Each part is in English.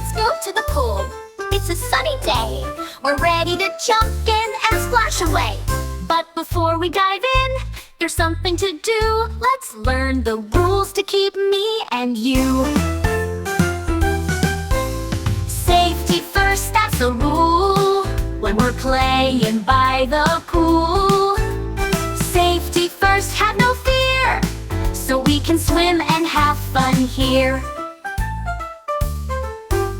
let's go to the pool. It's a sunny day. We're ready to jump in and splash away. But before we dive in, there's something to do. Let's learn the rules to keep me and you. Safety first, that's the rule when we're playing by the pool. Safety first, have no fear, so we can swim and have fun here.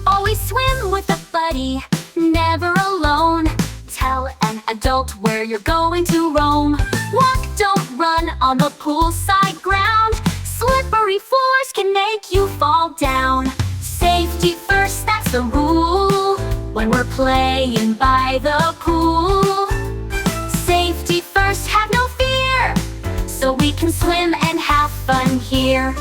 Always swim with a buddy, never alone. Tell an adult where you're going to roam. Walk, don't run on the poolside ground. Slippery floors can make you fall down. Safety first, that's the rule when we're playing by the pool. Safety first, have no fear, so we can swim and have fun here.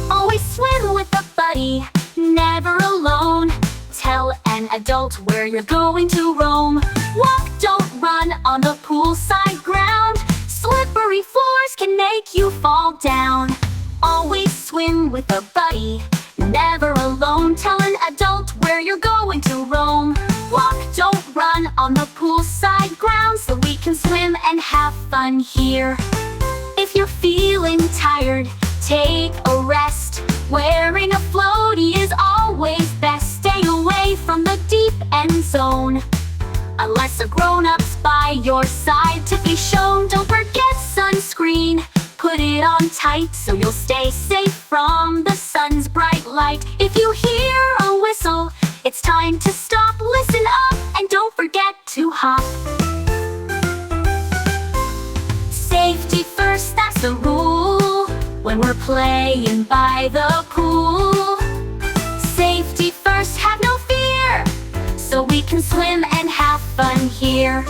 Always swim with a buddy, never alone. Tell an adult where you're going to roam. Walk, don't run on the poolside ground. Slippery floors can make you fall down. Always swim with a buddy, never alone. Tell an adult where you're going to roam. Walk, don't run on the poolside ground, so we can swim and have fun here. If you're feeling tired, take a rest. Wearing a floaty is always best. Stay away from the deep end zone, unless a grown-up's by your side to be shown. Don't forget sunscreen, put it on tight so you'll stay safe from the sun's bright light. If you hear a whistle, it's time to stop. Listen up and don't forget to hop. Safety first, that's the rule when we're playing by the pool. Safety first, have no fear, so we can swim and have fun here.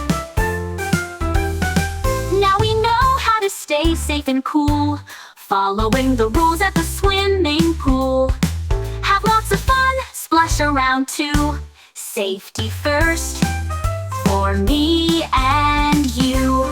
Now we know how to stay safe and cool, following the rules at the swimming pool. Have lots of fun, splash around too. Safety first, for me and you.